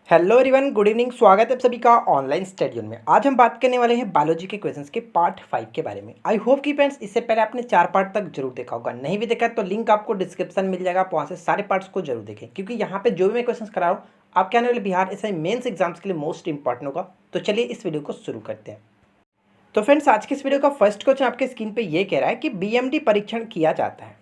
Hello everyone, good evening. स्वागत है आप सभी का ऑनलाइन स्टडी में। आज हम बात करने वाले हैं बायोलॉजी के क्वेश्चंस के पार्ट 5 के बारे में। आई होप कि फ्रेंड्स इससे पहले आपने 4 पार्ट तक जरूर देखा होगा। नहीं भी देखा तो लिंक आपको डिस्क्रिप्शन मिल जाएगा, आप वहाँ से सारे पार्ट्स को जरूर देखें, क्योंकि यहाँ पे जो भी मैं क्वेश्चन करा रहा हूँ आपके आने वाले बिहार ऐसे मेन्स एग्जाम्स के लिए मोस्ट इंपॉर्टेंट होगा। तो चलिए इस वीडियो को शुरू करते हैं। तो फ्रेंड्स आज के इस वीडियो का फर्स्ट क्वेश्चन आपके स्क्रीन पे ये कह रहा है कि बीएमडी परीक्षण किया जाता है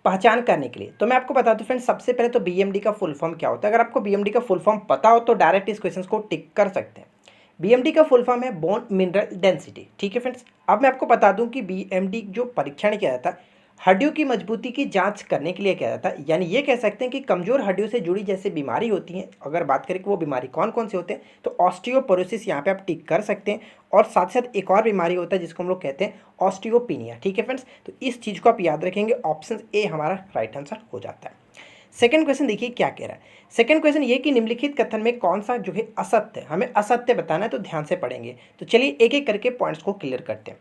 पहचान करने के लिए। तो मैं आपको बता दूं फ्रेंड्स, सबसे पहले तो बीएमडी का फुल फॉर्म क्या होता है। अगर आपको बीएमडी का फुल फॉर्म पता हो तो डायरेक्ट इस क्वेश्चन को टिक कर सकते हैं। बीएमडी का फुल फॉर्म है बोन मिनरल डेंसिटी। ठीक है फ्रेंड्स, अब मैं आपको बता दूं कि बीएमडी जो परीक्षण किया जाता है हड्डियों की मजबूती की जांच करने के लिए किया जाता है। यानी ये कह सकते हैं कि कमजोर हड्डियों से जुड़ी जैसे बीमारी होती हैं, अगर बात करें कि वो बीमारी कौन कौन से होते हैं तो ऑस्टियोपोरोसिस यहाँ पे आप टिक कर सकते हैं। और साथ साथ एक और बीमारी होता है जिसको हम लोग कहते हैं ऑस्टियोपिनिया। ठीक है फ्रेंड्स, तो इस चीज़ को आप याद रखेंगे। ऑप्शन ए हमारा राइट आंसर हो जाता है। सेकंड क्वेश्चन देखिए क्या कह रहा है। सेकंड क्वेश्चन ये कि निम्नलिखित कथन में कौन सा जो है असत्य है, हमें असत्य बताना है, तो ध्यान से पढ़ेंगे। तो चलिए एक एक करके पॉइंट्स को क्लियर करते हैं।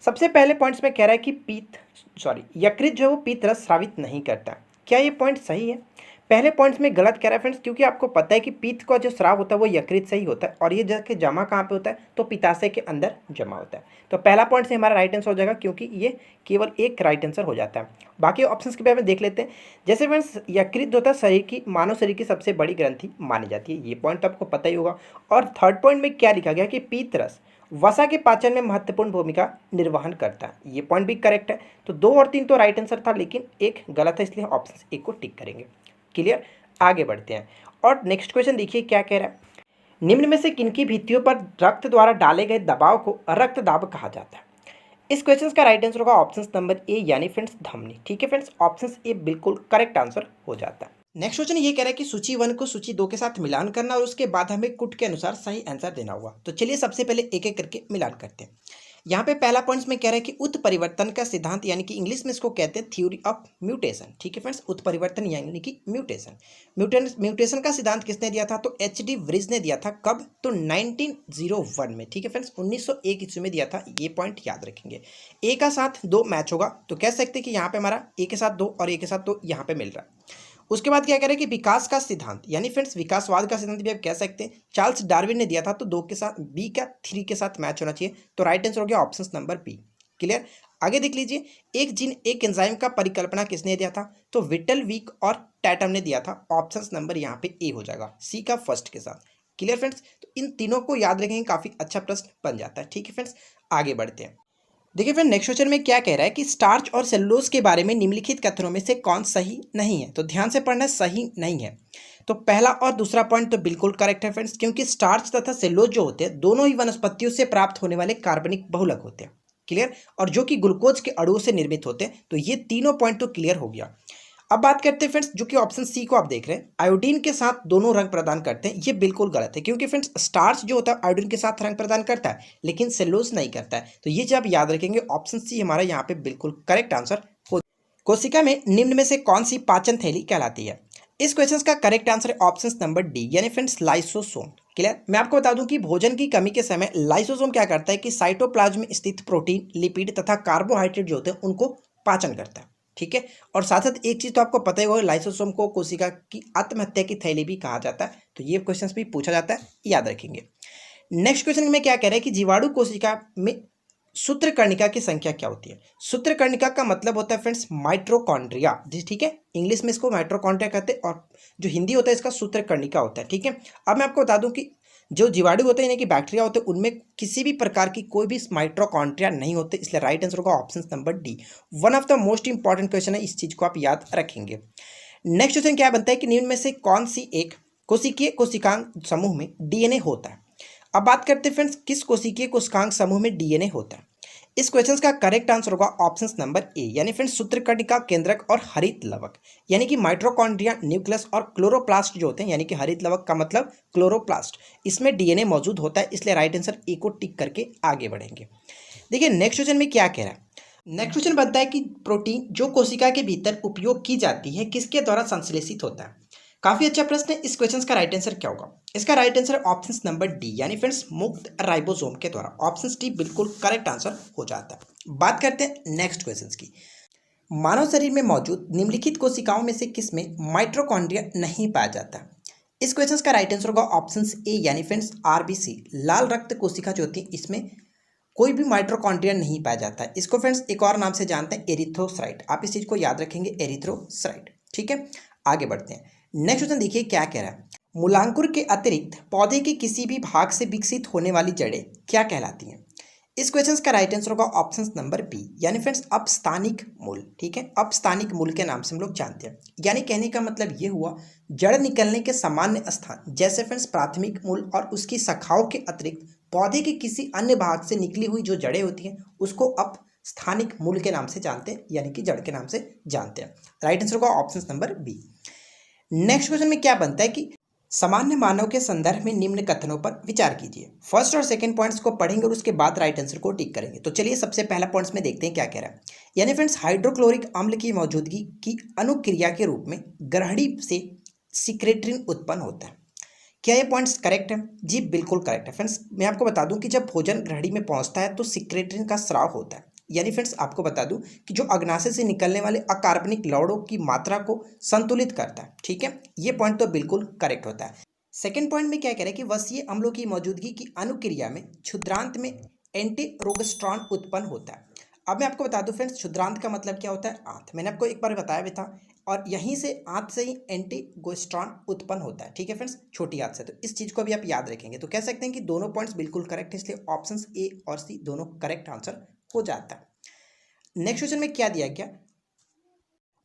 सबसे पहले पॉइंट्स में कह रहा है कि यकृत जो है वो पीत रस स्रावित नहीं करता। क्या ये पॉइंट सही है? पहले पॉइंट्स में गलत कह रहा है फ्रेंड्स, क्योंकि आपको पता है कि पीत का जो स्राव होता है वो यकृत से ही होता है, और ये जाके जमा कहाँ पे होता है तो पित्ताशय के अंदर जमा होता है। तो पहला पॉइंट से हमारा राइट आंसर हो जाएगा, क्योंकि ये केवल एक राइट आंसर हो जाता है। बाकी ऑप्शंस के बारे में देख लेते हैं। जैसे फ्रेंड्स यकृत होता है शरीर की, मानव शरीर की सबसे बड़ी ग्रंथि मानी जाती है, ये पॉइंट तो आपको पता ही होगा। और थर्ड पॉइंट में क्या लिखा गया कि पीत रस वसा के पाचन में महत्वपूर्ण भूमिका निर्वहन करता है, ये पॉइंट भी करेक्ट है। तो 2 और 3 तो राइट आंसर था, लेकिन एक गलत है, इसलिए ऑप्शन एक को टिक करेंगे। क्लियर, आगे बढ़ते हैं। और नेक्स्ट क्वेश्चन देखिए क्या कह रहा है। निम्न में से किनकी भित्तियों पर रक्त द्वारा डाले गए दबाव को रक्त दाब कहा जाता है? इस क्वेश्चन का राइट आंसर होगा ऑप्शन नंबर ए, यानी फ्रेंड्स धमनी। ठीक है फ्रेंड्स, ऑप्शन ए बिल्कुल करेक्ट आंसर हो जाता है। नेक्स्ट क्वेश्चन ये कह रहा है कि सूची 1 को सूची 2 के साथ मिलान करना और उसके बाद हमें कुट के अनुसार सही आंसर देना होगा। तो चलिए सबसे पहले एक एक करके मिलान करते हैं। यहाँ पे पहला पॉइंट्स में कह रहा है कि उत्परिवर्तन का सिद्धांत, यानी कि इंग्लिश में इसको कहते हैं थ्योरी ऑफ म्यूटेशन। ठीक है फ्रेंड्स, उत्परिवर्तन यानी कि म्यूटेशन। म्यूटेशन का सिद्धांत किसने दिया था? तो एच.डी. व्रिज ने दिया था। कब? तो 1901 में। ठीक है फ्रेंड्स, 1901 ईस्वी में दिया था। ये पॉइंट याद रखेंगे। ए का साथ 2 मैच होगा, तो कह सकते हैं कि यहाँ पे हमारा ए के साथ 2 और ए के साथ 2 यहाँ पे मिल रहा है। उसके बाद क्या कह रहे हैं कि विकास का सिद्धांत, यानी फ्रेंड्स विकासवाद का सिद्धांत भी आप कह सकते हैं, चार्ल्स डार्विन ने दिया था। तो 2 के साथ बी का 3 के साथ मैच होना चाहिए, तो राइट आंसर हो गया ऑप्शन नंबर बी। क्लियर, आगे देख लीजिए। एक जीन एक एंजाइम का परिकल्पना किसने दिया था? तो विटल वीक और टैटम ने दिया था। ऑप्शन नंबर यहाँ पे ए हो जाएगा, सी का फर्स्ट के साथ। क्लियर फ्रेंड्स, तो इन तीनों को याद रखेंगे, काफी अच्छा प्रश्न बन जाता है। ठीक है फ्रेंड्स, आगे बढ़ते हैं। देखिए फ्रेंड नेक्स्ट क्वेश्चन में क्या कह रहा है कि स्टार्च और सेलुलोज के बारे में निम्नलिखित कथनों में से कौन सही नहीं है? तो ध्यान से पढ़ना, सही नहीं है। तो पहला और दूसरा पॉइंट तो बिल्कुल करेक्ट है फ्रेंड्स, क्योंकि स्टार्च तथा सेलुलोज जो होते हैं दोनों ही वनस्पतियों से प्राप्त होने वाले कार्बनिक बहुलक होते हैं। क्लियर, और जो कि ग्लूकोज के अणुओं से निर्मित होते हैं। तो ये तीनों पॉइंट तो क्लियर हो गया। अब बात करते हैं फ्रेंड्स, जो कि ऑप्शन सी को आप देख रहे हैं, आयोडीन के साथ दोनों रंग प्रदान करते हैं। ये बिल्कुल गलत है, क्योंकि फ्रेंड्स स्टार्च जो होता है आयोडीन के साथ रंग प्रदान करता है, लेकिन सेलुलोज नहीं करता है। तो ये जब याद रखेंगे, ऑप्शन सी हमारा यहाँ पे बिल्कुल करेक्ट आंसर हो। कोशिका में निम्न में से कौन सी पाचन थैली कहलाती है? इस क्वेश्चन का करेक्ट आंसर है ऑप्शन नंबर डी, यानी फ्रेंड्स लाइसोसोम। क्लियर, मैं आपको बता दूं कि भोजन की कमी के समय लाइसोसोम क्या करता है कि साइटोप्लाज्म में स्थित प्रोटीन, लिपिड तथा कार्बोहाइड्रेट जो होते हैं उनको पाचन करता है। ठीक है, और साथ साथ एक चीज तो आपको पता ही होगा, लाइसोसोम को कोशिका की आत्महत्या की थैली भी कहा जाता है। तो ये क्वेश्चन भी पूछा जाता है, याद रखेंगे। नेक्स्ट क्वेश्चन में क्या कह रहा है कि जीवाणु कोशिका में सूत्रकर्णिका की संख्या क्या होती है? सूत्रकर्णिका का मतलब होता है फ्रेंड्स माइट्रोकॉन्ड्रिया जी। ठीक है, इंग्लिश में इसको माइट्रोकॉन्ड्रिया कहते हैं, और जो हिंदी होता है इसका सूत्रकर्णिका होता है। ठीक है, अब मैं आपको बता दूं कि जो जीवाणु होते हैं यानी कि बैक्टीरिया होते हैं, उनमें किसी भी प्रकार की कोई भी माइट्रोकॉन्ड्रिया नहीं होते, इसलिए राइट आंसर होगा option number D. One of the most important question है, इस चीज को आप याद रखेंगे। नेक्स्ट क्वेश्चन क्या बनता है कि निम्न में से कौन सी एक कोशिकीय कोशिकांग समूह में डीएनए होता है? अब बात करते हैं फ्रेंड्स, किस कोशिकीय कोशिकांग समूह में डीएनए होता है? इस क्वेश्चन का करेक्ट आंसर होगा ऑप्शन नंबर ए, यानी फ्रेंड्स सूत्रकर्णिका, केंद्रक और हरित लवक। यानी कि माइट्रोकॉन्ड्रिया, न्यूक्लियस और क्लोरोप्लास्ट जो होते हैं, यानी कि हरित लवक का मतलब क्लोरोप्लास्ट, इसमें डीएनए मौजूद होता है, इसलिए राइट आंसर ए को टिक करके आगे बढ़ेंगे। देखिए नेक्स्ट क्वेश्चन में क्या कह रहा है। नेक्स्ट क्वेश्चन बनता है कि प्रोटीन जो कोशिका के भीतर उपयोग की जाती है किसके द्वारा संश्लेषित होता है? काफी अच्छा प्रश्न है। इस क्वेश्चन का राइट आंसर क्या होगा? इसका right answer option number D, यानी फ्रेंड्स मुक्त राइबोसोम के द्वारा। ऑप्शन डी बिल्कुल करेक्ट आंसर हो जाता है। बात करते हैं नेक्स्ट क्वेश्चन की। मानव शरीर में मौजूद निम्नलिखित कोशिकाओं में से किसमें माइट्रोकॉन्ड्रिया नहीं पाया जाता? इस क्वेश्चन का राइट आंसर होगा ऑप्शन ए यानी फ्रेंड्स आरबीसी, लाल रक्त कोशिका जो होती है इसमें कोई भी माइटोकॉन्ड्रिया नहीं पाया जाता है। इसको फ्रेंड्स एक और नाम से जानते हैं एरिथ्रोसाइट। आप इस चीज को याद रखेंगे, एरिथ्रोसाइट। ठीक है, आगे बढ़ते हैं। नेक्स्ट क्वेश्चन देखिए क्या कह रहा है। मूलांकुर के अतिरिक्त पौधे के किसी भी भाग से विकसित होने वाली जड़ें क्या कहलाती हैं? इस क्वेश्चन का राइट आंसर होगा ऑप्शन नंबर बी यानी फ्रेंड्स अपस्थानिक मूल। ठीक है, अपस्थानिक मूल के नाम से हम लोग जानते हैं। यानी कहने का मतलब ये हुआ जड़ निकलने के सामान्य स्थान जैसे फ्रेंड्स प्राथमिक मूल और उसकी शाखाओं के अतिरिक्त पौधे के किसी अन्य भाग से निकली हुई जो जड़ें होती हैं उसको अपस्थानिक मूल के नाम से जानते हैं, यानी कि जड़ के नाम से जानते हैं। राइट आंसर होगा option number B. Next question में क्या बनता है कि सामान्य मानव के संदर्भ में निम्न कथनों पर विचार कीजिए। फर्स्ट और सेकंड पॉइंट्स को पढ़ेंगे और उसके बाद राइट आंसर को टिक करेंगे। तो चलिए सबसे पहला पॉइंट्स में देखते हैं क्या कह रहा है। यानी फ्रेंड्स हाइड्रोक्लोरिक अम्ल की मौजूदगी की अनुक्रिया के रूप में ग्रहणी से सिक्रेट्रिन उत्पन्न होता है। क्या ये पॉइंट्स करेक्ट है? जी बिल्कुल करेक्ट है फ्रेंड्स। मैं आपको बता दूं कि जब भोजन ग्रहणी में पहुंचता है तो सिक्रेट्रिन का स्राव होता है। यानी फ्रेंड्स आपको बता दूं कि जो अग्नाशय से निकलने वाले अकार्बनिक लवणों की मात्रा को संतुलित करता है। ठीक है, ये पॉइंट तो बिल्कुल करेक्ट होता है। सेकेंड पॉइंट में क्या कह रहे हैं कि वसीय अम्लों की मौजूदगी की अनुक्रिया में क्षुद्रांत में एंटीरोगेस्ट्रॉन उत्पन्न होता है। अब मैं आपको बता दूं फ्रेंड्स, क्षुद्रांत का मतलब क्या होता है? आंत। मैंने आपको एक बार बताया भी था, और यहीं से आंत से ही एंटीगोस्ट्रॉन उत्पन्न होता है। ठीक है फ्रेंड्स, छोटी आंत से। तो इस चीज को भी आप याद रखेंगे। तो कह सकते हैं कि दोनों पॉइंट्स बिल्कुल करेक्ट है, इसलिए ऑप्शन ए और सी दोनों करेक्ट आंसर हो जाता है। नेक्स्ट क्वेश्चन में क्या दिया गया,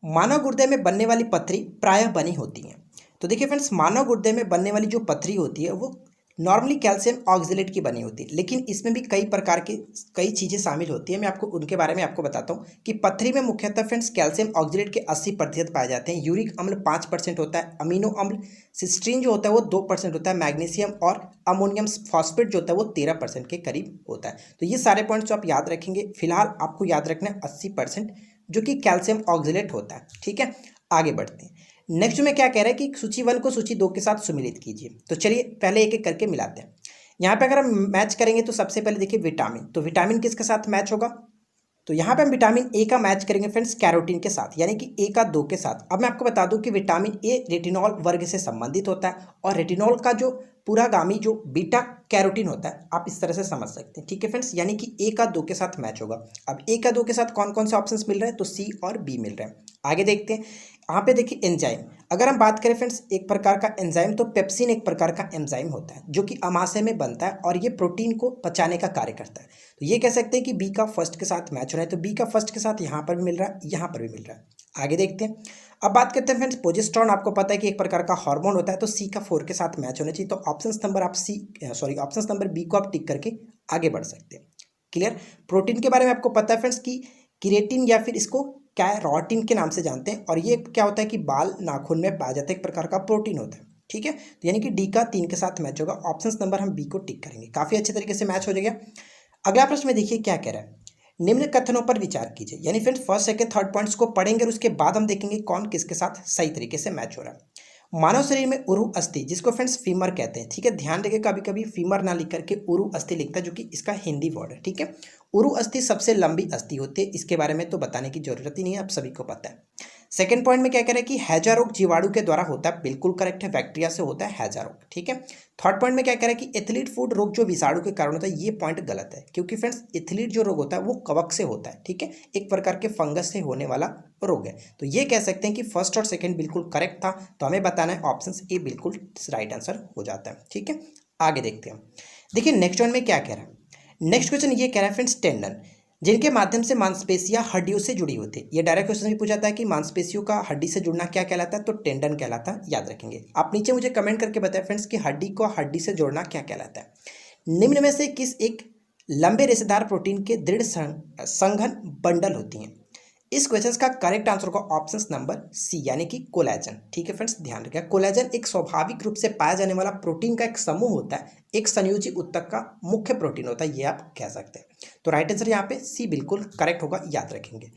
मानव गुर्दे में बनने वाली पथरी प्रायः बनी होती है। तो देखिए फ्रेंड्स, मानव गुर्दे में बनने वाली जो पथरी होती है वो नॉर्मली कैल्शियम ऑक्जेलेट की बनी होती है, लेकिन इसमें भी कई प्रकार की कई चीज़ें शामिल होती हैं। मैं आपको उनके बारे में आपको बताता हूँ कि पथरी में मुख्यतः फ्रेंड्स कैल्शियम ऑक्जेलेट के 80% पाए जाते हैं, यूरिक अम्ल 5% होता है, अमीनो अम्ल सिस्टीन जो होता है वो 2% होता है, मैग्नीशियम और अमोनियम फॉस्फेट जो होता है वो 13% के करीब होता है। तो ये सारे पॉइंट्स जो आप याद रखेंगे, फिलहाल आपको याद रखना है 80% जो कि कैल्शियम ऑक्जेलेट होता है। ठीक है, आगे बढ़ते हैं। नेक्स्ट में क्या कह रहा है कि सूची 1 को सूची 2 के साथ सुमिलित कीजिए। तो चलिए पहले एक एक करके मिलाते हैं। यहाँ पे अगर हम मैच करेंगे तो सबसे पहले देखिए विटामिन, तो विटामिन किसके साथ मैच होगा? तो यहाँ पे हम विटामिन ए का मैच करेंगे फ्रेंड्स कैरोटीन के साथ, यानी कि ए का 2 के साथ। अब मैं आपको बता दूं कि विटामिन ए रेटिनॉल वर्ग से संबंधित होता है, और रेटिनॉल का जो पूरागामी जो बीटा कैरोटीन होता है, आप इस तरह से समझ सकते हैं। ठीक है फ्रेंड्स, यानी कि ए का 2 के साथ मैच होगा। अब ए का 2 के साथ कौन कौन से ऑप्शंस मिल रहे हैं? तो सी और बी मिल रहे हैं। आगे देखते हैं। यहाँ पे देखिए एंजाइम, अगर हम बात करें फ्रेंड्स एक प्रकार का एंजाइम, तो पेप्सिन एक प्रकार का एंजाइम होता है जो कि अमाशय में बनता है और ये प्रोटीन को पचाने का कार्य करता है। तो ये कह सकते हैं कि बी का फर्स्ट के साथ मैच हो रहा है, तो बी का फर्स्ट के साथ यहाँ पर भी मिल रहा है, यहाँ पर भी मिल रहा है। आगे देखते हैं। अब बात करते हैं फ्रेंड्स प्रोजेस्टेरॉन, आपको पता है कि एक प्रकार का हार्मोन होता है, तो सी का 4 के साथ मैच होना चाहिए। तो ऑप्शन नंबर आप ऑप्शन नंबर बी को आप टिक करके आगे बढ़ सकते हैं। क्लियर। प्रोटीन के बारे में आपको पता है फ्रेंड्स कि किरेटिन या फिर इसको कैरोटीन के नाम से जानते हैं, और ये क्या होता है कि बाल नाखून में पाया जाता है, एक प्रकार का प्रोटीन होता है। ठीक है, तो यानी कि डी का 3 के साथ मैच होगा। ऑप्शन नंबर हम बी को टिक करेंगे, काफी अच्छे तरीके से मैच हो जाएगा। अगला प्रश्न में देखिए क्या कह रहा है, निम्न कथनों पर विचार कीजिए। यानी friends first second third points को पढ़ेंगे और उसके बाद हम देखेंगे कौन किसके साथ सही तरीके से मैच हो रहा है। मानव शरीर में उरु अस्थि, जिसको फ्रेंड्स फीमर कहते हैं। ठीक है, ध्यान रखिए कभी कभी फीमर ना लिख करके उरु अस्थि लिखता है, जो कि इसका हिंदी वर्ड है। ठीक है, उरु अस्थि सबसे लंबी अस्थि होती है, इसके बारे में तो बताने की जरूरत ही नहीं है, आप सभी को पता है। सेकंड पॉइंट में क्या कह रहे हैं कि हैजा रोग जीवाणु के द्वारा होता है, बिल्कुल करेक्ट है, बैक्टीरिया से होता है हैजा रोग। ठीक है, थर्ड पॉइंट में क्या कह रहे हैं कि एथलीट फूड रोग जो विषाणु के कारण होता है, ये पॉइंट गलत है, क्योंकि फ्रेंड्स एथलीट जो रोग होता है वो कवक से होता है। ठीक है, एक प्रकार के फंगस से होने वाला रोग है। तो ये कह सकते हैं कि फर्स्ट और सेकंड बिल्कुल करेक्ट था, तो हमें बताना है ऑप्शन ए बिल्कुल राइट आंसर हो जाता है। ठीक है, आगे देखते हैं। देखिए नेक्स्ट वन में क्या कह रहा है। नेक्स्ट क्वेश्चन ये कह रहा है फ्रेंड्स टेंडन, जिनके माध्यम से मांसपेशियां हड्डियों से जुड़ी होती है। ये डायरेक्ट क्वेश्चन भी पूछा जाता है कि मांसपेशियों का हड्डी से जुड़ना क्या कहलाता है? तो टेंडन कहलाता है, याद रखेंगे। आप नीचे मुझे कमेंट करके बताएं फ्रेंड्स कि हड्डी को हड्डी से जोड़ना क्या कहलाता है। निम्न में से किस एक लंबे रेशेदार प्रोटीन के दृढ़ संघन बंडल होती हैं? इस क्वेश्चन का करेक्ट आंसर होगा ऑप्शन नंबर सी, यानी कि कोलेजन। ठीक है फ्रेंड्स, ध्यान रखिए कोलेजन एक स्वाभाविक रूप से पाया जाने वाला प्रोटीन का एक समूह होता है, एक संयोजी ऊतक का मुख्य प्रोटीन होता है, ये आप कह सकते हैं। तो राइट आंसर यहाँ पे सी बिल्कुल करेक्ट होगा, याद रखेंगे।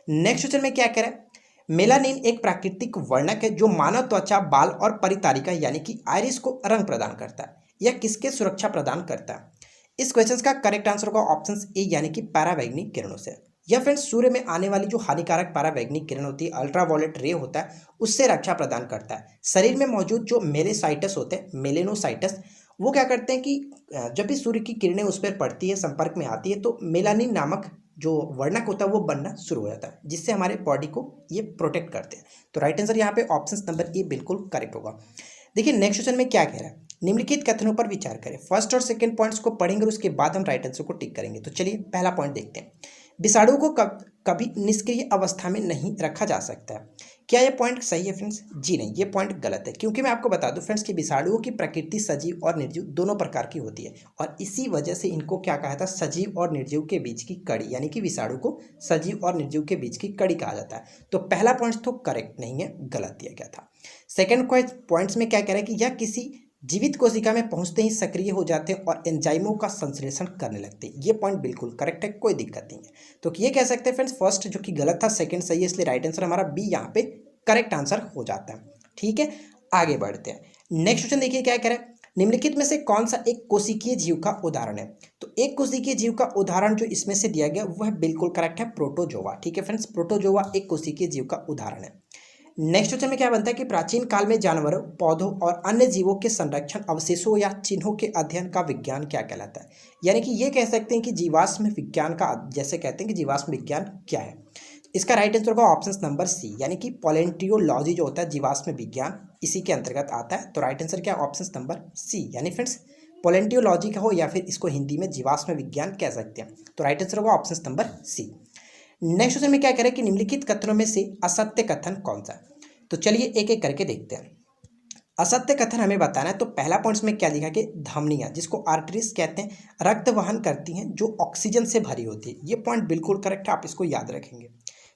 नेक्स्ट क्वेश्चन में क्या कह रहा है, मेलानिन एक प्राकृतिक वर्णक है जो मानव त्वचा, बाल और परितारिका यानी कि आइरिस को रंग प्रदान करता है। यह किसके सुरक्षा प्रदान करता है? इस क्वेश्चन का करेक्ट आंसर होगा ऑप्शन ए, यानी कि पैराबैंगनी किरणों से। या फ्रेंड्स सूर्य में आने वाली जो हानिकारक परावैंगनिक किरण होती है, अल्ट्रावायलेट रे होता है, उससे रक्षा प्रदान करता है। शरीर में मौजूद जो मेलेसाइटस होते हैं, मेलेनोसाइटस, वो क्या करते हैं कि जब भी सूर्य की किरणें उस पर पड़ती है, संपर्क में आती है, तो मेलानिन नामक जो वर्णक होता है वो बनना शुरू हो जाता है, जिससे हमारे बॉडी को ये प्रोटेक्ट करते हैं। तो राइट आंसर यहाँ पे ऑप्शन नंबर ए बिल्कुल करेक्ट होगा। देखिए नेक्स्ट क्वेश्चन में क्या कह रहा है, निम्नलिखित कथनों पर विचार करें। फर्स्ट और सेकंड पॉइंट्स को पढ़ेंगे और उसके बाद हम राइट आंसर को टिक करेंगे। तो चलिए पहला पॉइंट देखते हैं। विषाणु को कभी निष्क्रिय अवस्था में नहीं रखा जा सकता है। क्या यह पॉइंट सही है फ्रेंड्स? जी नहीं, ये पॉइंट गलत है, क्योंकि मैं आपको बता दूं फ्रेंड्स कि विषाणुओं की प्रकृति सजीव और निर्जीव दोनों प्रकार की होती है, और इसी वजह से इनको क्या कहा था, सजीव और निर्जीव के बीच की कड़ी, यानी कि विषाणु को सजीव और निर्जीव के बीच की कड़ी कहा जाता है। तो पहला पॉइंट तो करेक्ट नहीं है, गलत दिया गया था। सेकेंड पॉइंट्स में क्या कह रहा है कि यह किसी जीवित कोशिका में पहुंचते ही सक्रिय हो जाते हैं और एंजाइमों का संश्लेषण करने लगते हैं। ये पॉइंट बिल्कुल करेक्ट है, कोई दिक्कत नहीं है। तो ये कह सकते हैं फ्रेंड्स फर्स्ट जो कि गलत था, सेकंड सही है, इसलिए राइट आंसर हमारा बी यहाँ पे करेक्ट आंसर हो जाता है। ठीक है, आगे बढ़ते हैं। नेक्स्ट क्वेश्चन देखिए क्या कह रहा है, निम्नलिखित में से कौन सा एक कोशिकीय जीव का उदाहरण है? तो एक कोशिकीय जीव का उदाहरण जो इसमें से दिया गया वह बिल्कुल करेक्ट है, प्रोटोजोआ। ठीक है फ्रेंड्स, प्रोटोजोआ एक कोशिकीय जीव का उदाहरण है। नेक्स्ट क्वेश्चन में क्या बनता है कि प्राचीन काल में जानवरों, पौधों और अन्य जीवों के संरक्षण अवशेषों या चिन्हों के अध्ययन का विज्ञान क्या कहलाता है? यानी कि ये कह सकते हैं कि जीवाश्म विज्ञान का, जैसे कहते हैं कि जीवाश्म विज्ञान क्या है, इसका राइट आंसर होगा ऑप्शन नंबर सी, यानी कि पैलेंटियोलॉजी जो होता है जीवाश्म विज्ञान, इसी के अंतर्गत आता है। तो राइट आंसर क्या है? ऑप्शन नंबर सी, यानी फ्रेंड्स पैलेंटियोलॉजी का हो या फिर इसको हिंदी में जीवाश्म विज्ञान कह सकते हैं। तो राइट आंसर होगा option number C. Next question में क्या करें कि निम्नलिखित कथनों में से असत्य कथन कौन सा है? तो चलिए एक एक करके देखते हैं। असत्य कथन हमें बताना है। तो पहला पॉइंट्स में क्या लिखा कि धमनियां, जिसको आर्टरीज कहते हैं, रक्त वहन करती हैं जो ऑक्सीजन से भरी होती है। ये पॉइंट बिल्कुल करेक्ट है, आप इसको याद रखेंगे।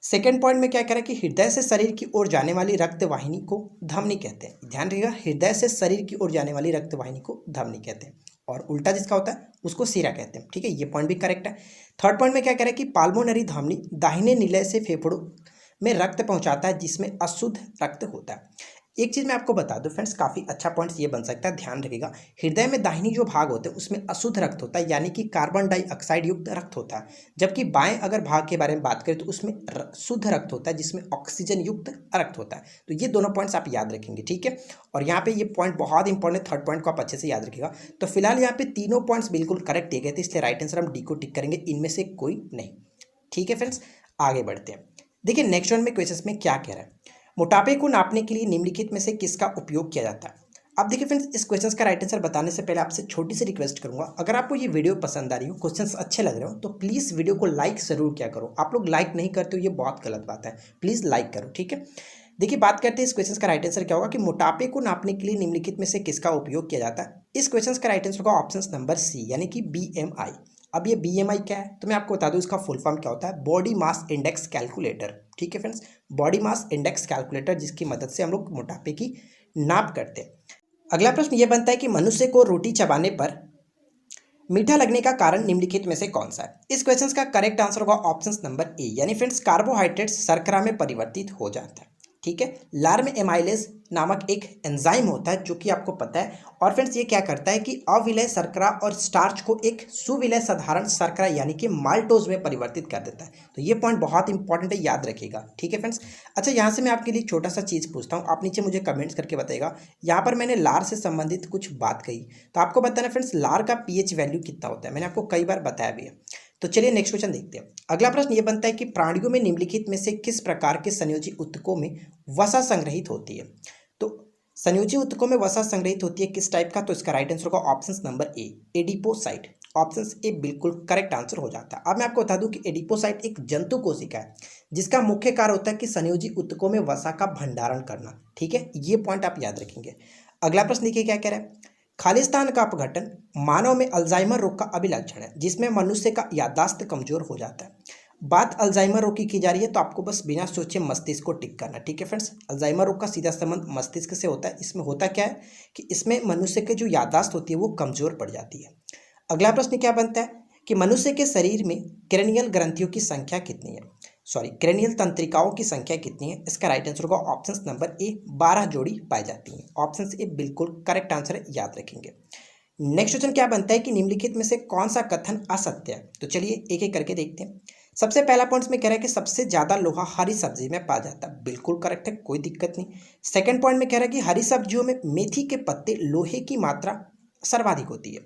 सेकेंड पॉइंट में क्या कह रहा है कि हृदय से शरीर की ओर जाने वाली रक्त वाहिनी को धमनी कहते हैं। ध्यान रखिएगा, हृदय से शरीर की ओर जाने वाली रक्त वाहिनी को धमनी कहते हैं, और उल्टा जिसका होता है उसको सिरा कहते हैं। ठीक है, ये पॉइंट भी करेक्ट है। थर्ड पॉइंट में क्या कह रहा है कि पाल्मोनरी धमनी दाहिने निलय से फेफड़ों में रक्त पहुंचाता है जिसमें अशुद्ध रक्त होता है। एक चीज़ मैं आपको बता दूं फ्रेंड्स, काफ़ी अच्छा पॉइंट्स ये बन सकता है, ध्यान रखिएगा। हृदय में दाहिनी जो भाग होते हैं उसमें अशुद्ध रक्त होता है, यानी कि कार्बन डाइऑक्साइड युक्त रक्त होता है, जबकि बाएं अगर भाग के बारे में बात करें तो उसमें शुद्ध रक्त होता है जिसमें ऑक्सीजन युक्त रक्त होता है। तो ये दोनों पॉइंट्स आप याद रखेंगे। ठीक है, और यहाँ पे ये पॉइंट बहुत इंपॉर्टेंट है, थर्ड पॉइंट को आप अच्छे से याद रखिएगा। तो फिलहाल यहाँ पे तीनों पॉइंट्स बिल्कुल करेक्ट दिए गए थे, इसलिए राइट आंसर हम डी को टिक करेंगे, इनमें से कोई नहीं। ठीक है फ्रेंड्स, आगे बढ़ते हैं। देखिए नेक्स्ट वन में क्वेश्चन में क्या कह रहा है, मोटापे को नापने के लिए निम्नलिखित में से किसका उपयोग किया जाता है? अब देखिए फ्रेंड्स, इस क्वेश्चन का राइट आंसर बताने से पहले आपसे छोटी सी रिक्वेस्ट करूंगा, अगर आपको ये वीडियो पसंद आ रही हो, क्वेश्चंस अच्छे लग रहे हो, तो प्लीज़ वीडियो को लाइक जरूर किया करो। आप लोग लाइक नहीं करते हो, ये बहुत गलत बात है, प्लीज़ लाइक करो। ठीक है, देखिए बात करते हैं इस क्वेश्चन का राइट आंसर क्या होगा कि मोटापे को नापने के लिए निम्नलिखित में से किसका उपयोग किया जाता है? इस क्वेश्चन का राइट आंसर होगा ऑप्शन नंबर सी, यानी कि BMI। अब ये BMI क्या है तो मैं आपको बता दूं, इसका फुल फॉर्म क्या होता है, बॉडी मास इंडेक्स कैलकुलेटर। ठीक है friends, body mass index calculator, जिसकी मदद से हम लोग मोटापे की नाप करते हैं। अगला प्रश्न ये बनता है कि मनुष्य को रोटी चबाने पर मीठा लगने का कारण निम्नलिखित में से कौन सा है? इस क्वेश्चन का करेक्ट आंसर होगा ऑप्शन नंबर ए, यानी फ्रेंड्स कार्बोहाइड्रेट शर्करा में परिवर्तित हो जाता है। ठीक है, लार में एमाइलेज नामक एक एंजाइम होता है जो कि आपको पता है, और फ्रेंड्स ये क्या करता है कि अविलय शर्करा और स्टार्च को एक सुविलय साधारण शर्करा यानी कि माल्टोज में परिवर्तित कर देता है। तो ये पॉइंट बहुत इंपॉर्टेंट है, याद रखिएगा। ठीक है फ्रेंड्स, अच्छा यहाँ से मैं आपके लिए छोटा सा चीज़ पूछता हूँ, आप नीचे मुझे कमेंट्स करके बताइएगा। यहाँ पर मैंने लार से संबंधित कुछ बात कही, तो आपको बताना फ्रेंड्स लार का pH वैल्यू कितना होता है, मैंने आपको कई बार बताया भी है। तो चलिए नेक्स्ट क्वेश्चन देखते हैं। अगला प्रश्न ये बनता है कि प्राणियों में निम्नलिखित में से किस प्रकार के संयोजी ऊतकों में वसा संग्रहित होती है? तो संयोजी ऊतकों में वसा संग्रहित होती है किस टाइप का? तो इसका राइट आंसर होगा option number A, adipocyte. Option A बिल्कुल करेक्ट आंसर हो जाता है। अब मैं आपको बता दूं कि एडिपोसाइट एक जंतु कोशिका है जिसका मुख्य कार्य होता है कि संयोजी ऊतकों में वसा का भंडारण करना। ठीक है, ये पॉइंट आप याद रखेंगे। अगला प्रश्न देखिए क्या कह रहा है, खालिस्तान का अपघटन मानव में अल्जाइमर रोग का अभिलक्षण है जिसमें मनुष्य का याददाश्त कमजोर हो जाता है। बात अल्जाइमर रोग की जा रही है तो आपको बस बिना सोचे मस्तिष्क को टिक करना। ठीक है फ्रेंड्स, अल्जाइमर रोग का सीधा संबंध मस्तिष्क से होता है। इसमें होता क्या है कि इसमें मनुष्य की जो याददाश्त होती है वो कमजोर पड़ जाती है। अगला प्रश्न क्या बनता है कि मनुष्य के शरीर में क्रेनियल ग्रंथियों की संख्या कितनी है? क्रेनियल तंत्रिकाओं की संख्या कितनी है? इसका राइट आंसर होगा ऑप्शन नंबर ए, 12 जोड़ी पाई जाती हैं। ऑप्शन ए बिल्कुल करेक्ट आंसर है, याद रखेंगे। नेक्स्ट क्वेश्चन क्या बनता है कि निम्नलिखित में से कौन सा कथन असत्य है? तो चलिए एक एक करके देखते हैं। सबसे पहला पॉइंट में कह रहा है कि सबसे ज़्यादा लोहा हरी सब्जी में पाया जाता है, बिल्कुल करेक्ट है, कोई दिक्कत नहीं। सेकंड पॉइंट में कह रहा है कि हरी सब्जियों में मेथी के पत्ते लोहे की मात्रा सर्वाधिक होती है,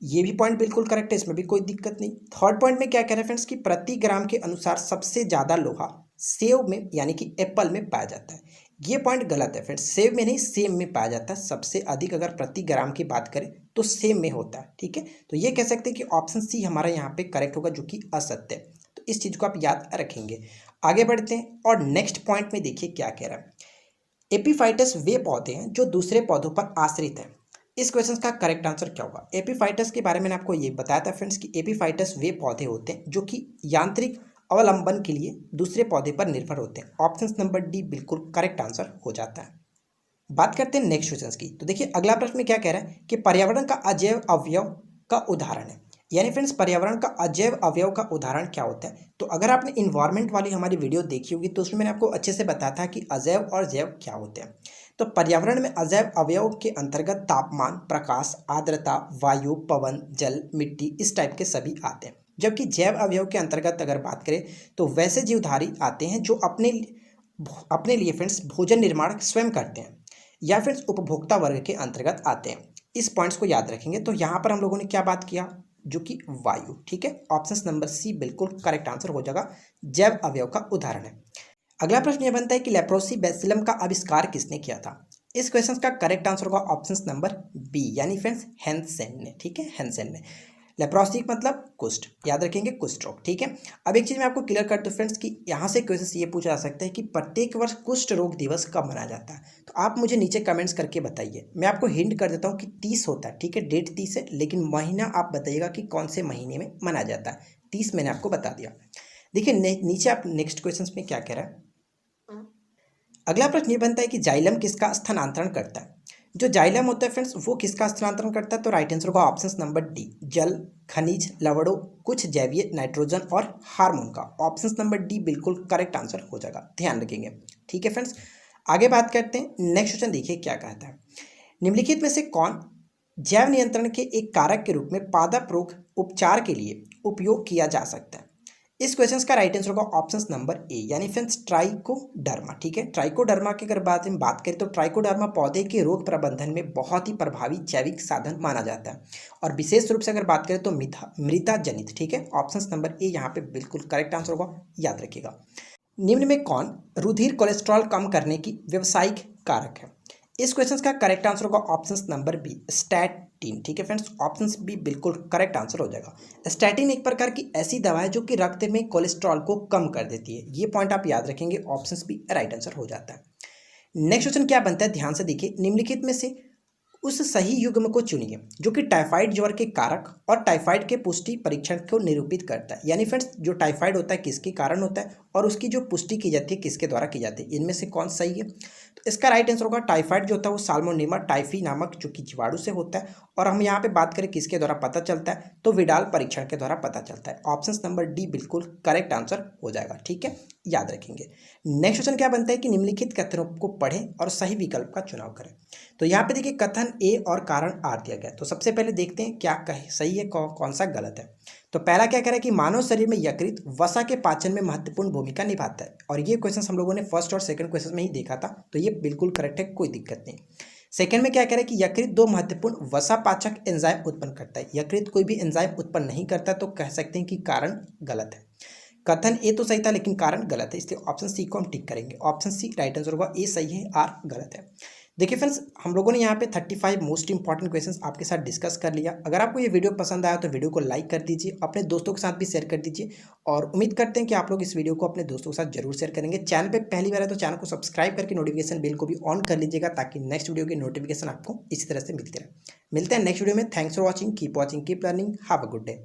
ये भी पॉइंट बिल्कुल करेक्ट है, इसमें भी कोई दिक्कत नहीं। थर्ड पॉइंट में क्या कह रहे हैं फ्रेंड्स कि प्रति ग्राम के अनुसार सबसे ज़्यादा लोहा सेव में यानी कि एप्पल में पाया जाता है, ये पॉइंट गलत है फ्रेंड्स, सेव में नहीं सेम में पाया जाता है, सबसे अधिक अगर प्रति ग्राम की बात करें तो सेम में होता है, ठीक है। तो ये कह सकते हैं कि ऑप्शन सी हमारा यहाँ पे करेक्ट होगा, जो कि असत्य है। तो इस चीज़ को आप याद रखेंगे। आगे बढ़ते हैं और नेक्स्ट पॉइंट में देखिए क्या कह रहा है। एपीफाइटस वे पौधे हैं जो दूसरे पौधों पर आश्रित हैं, इस क्वेश्चन का करेक्ट आंसर क्या होगा। एपीफाइटस के बारे में मैंने आपको ये बताया था फ्रेंड्स कि एपीफाइटस वे पौधे होते हैं जो कि यांत्रिक अवलंबन के लिए दूसरे पौधे पर निर्भर होते हैं। ऑप्शन नंबर डी बिल्कुल करेक्ट आंसर हो जाता है। बात करते हैं नेक्स्ट क्वेश्चन की। तो देखिए अगला प्रश्न में क्या कह रहा है कि पर्यावरण का अजैव अवयव का उदाहरण है, यानी फ्रेंड्स पर्यावरण का अजैव अवयव का उदाहरण क्या होता है। तो अगर आपने इन्वायरमेंट वाली हमारी वीडियो देखी होगी तो उसमें मैंने आपको अच्छे से बताया था कि अजैव और जैव क्या होते हैं। तो पर्यावरण में अजैव अवयव के अंतर्गत तापमान, प्रकाश, आर्द्रता, वायु, पवन, जल, मिट्टी, इस टाइप के सभी आते हैं। जबकि जैव अवयव के अंतर्गत अगर बात करें तो वैसे जीवधारी आते हैं जो अपने लिए फ्रेंड्स भोजन निर्माण स्वयं करते हैं या फिर उपभोक्ता वर्ग के अंतर्गत आते हैं। इस पॉइंट्स को याद रखेंगे। तो यहाँ पर हम लोगों ने क्या बात किया, जो कि वायु, ठीक है। ऑप्शन नंबर सी बिल्कुल करेक्ट आंसर हो जाएगा, जैव अवयव का उदाहरण है। अगला प्रश्न यह बनता है कि लेप्रोसी बैसिलम का आविष्कार किसने किया था। इस क्वेश्चन का करेक्ट आंसर होगा ऑप्शन नंबर बी, यानी फ्रेंड्स हैंसेन ने, ठीक है, हैंसेन ने। लेप्रोसी मतलब कुष्ठ, याद रखेंगे कुष्ठ रोग, ठीक है। अब एक चीज़ मैं आपको क्लियर कर दूं फ्रेंड्स कि यहाँ से क्वेश्चन ये पूछा जा सकता है कि प्रत्येक वर्ष कुष्ठ रोग दिवस कब मनाया जाता है। तो आप मुझे नीचे कमेंट्स करके बताइए। मैं आपको हिंट कर देता हूँ कि 30 होता है, ठीक है, डेट 30 है, लेकिन महीना आप बताइएगा कि कौन से महीने में मनाया जाता है। 30 मैंने आपको बता दिया। देखिए नीचे आप नेक्स्ट क्वेश्चन में क्या कह रहा है। अगला प्रश्न ये बनता है कि जाइलम किसका स्थानांतरण करता है। जो जाइलम होता है फ्रेंड्स वो किसका स्थानांतरण करता है। तो राइट आंसर होगा ऑप्शन नंबर डी, जल, खनिज, लवणों, कुछ जैवीय, नाइट्रोजन और हार्मोन का। ऑप्शन नंबर डी बिल्कुल करेक्ट आंसर हो जाएगा, ध्यान रखेंगे, ठीक है फ्रेंड्स। आगे बात करते हैं, नेक्स्ट क्वेश्चन देखिए क्या कहता है। निम्नलिखित में से कौन जैव नियंत्रण के एक कारक के रूप में पादप रोग उपचार के लिए उपयोग किया जा सकता है। इस क्वेश्चन का राइट आंसर होगा ऑप्शन नंबर ए, यानी फ्रेंड्स ट्राइकोडर्मा, ठीक है। ट्राइकोडर्मा की अगर बात करें तो ट्राइकोडर्मा पौधे के रोग प्रबंधन में बहुत ही प्रभावी जैविक साधन माना जाता है, और विशेष रूप से अगर बात करें तो मृदा जनित, ठीक है। ऑप्शन नंबर ए यहाँ पे बिल्कुल करेक्ट आंसर होगा, याद रखिएगा। निम्न में कौन रुधिर कोलेस्ट्रॉल कम करने की व्यावसायिक कारक है। इस क्वेश्चन का करेक्ट आंसर होगा ऑप्शन नंबर बी, स्टैटिन, ठीक है फ्रेंड्स। ऑप्शन बी बिल्कुल करेक्ट आंसर हो जाएगा। स्टैटिन एक प्रकार की ऐसी दवा है जो कि रक्त में कोलेस्ट्रॉल को कम कर देती है, ये पॉइंट आप याद रखेंगे, ऑप्शन बी राइट आंसर हो जाता है। नेक्स्ट क्वेश्चन क्या बनता है, ध्यान से देखिए। निम्नलिखित में से उस सही युग्म को चुनिए जो कि टाइफाइड ज्वर के कारक और टाइफाइड के पुष्टि परीक्षण को निरूपित करता है। यानी फ्रेंड्स जो टाइफाइड होता है किसके कारण होता है और उसकी जो पुष्टि की जाती है किसके द्वारा की जाती है, इनमें से कौन सही है। तो इसका राइट आंसर होगा टाइफाइड जो होता है वो साल्मोनेला टाइफी नामक जो कि जीवाणु से होता है, और हम यहाँ पे बात करें किसके द्वारा पता चलता है तो विडाल परीक्षण के द्वारा पता चलता है। ऑप्शन नंबर डी बिल्कुल करेक्ट आंसर हो जाएगा, ठीक है, याद रखेंगे। नेक्स्ट क्वेश्चन क्या बनता है कि निम्नलिखित कथनों को पढ़ें और सही विकल्प का चुनाव करें। तो यहाँ पे देखिए कथन ए और कारण आर दिया गया। तो सबसे पहले देखते हैं क्या सही है, कौन सा गलत है। तो पहला क्या कह रहा है कि मानव शरीर में यकृत वसा के पाचन में महत्वपूर्ण भूमिका निभाता है, और ये क्वेश्चन हम लोगों ने फर्स्ट और सेकंड क्वेश्चन में ही देखा था, तो ये बिल्कुल करेक्ट है, कोई दिक्कत नहीं। सेकंड में क्या कह रहा है कि यकृत दो महत्वपूर्ण वसा पाचक एंजाइम उत्पन्न करता है। यकृत कोई भी एंजाइम उत्पन्न नहीं करता, तो कह सकते हैं कि कारण गलत है। कथन ए तो सही था लेकिन कारण गलत है, इसलिए ऑप्शन सी को हम टिक करेंगे। ऑप्शन सी राइट आंसर होगा, ए सही है, आर गलत है। देखिए फ्रेंड्स हम लोगों ने यहाँ पे 35 मोस्ट इंपॉर्टेंट क्वेश्चंस आपके साथ डिस्कस कर लिया। अगर आपको ये वीडियो पसंद आया तो वीडियो को लाइक कर दीजिए, अपने दोस्तों के साथ भी शेयर कर दीजिए, और उम्मीद करते हैं कि आप लोग इस वीडियो को अपने दोस्तों के साथ जरूर शेयर करेंगे। चैनल पे पहली बार है तो चैनल को सब्सक्राइब करके नोटिफिकेशन बेल को भी ऑन कर लीजिएगा, ताकि नेक्स्ट वीडियो की नोटिफिकेशन आपको इसी तरह से मिलती रहे। मिलते हैं नेक्स्ट वीडियो में। Thanks for watching, keep learning, have a good day.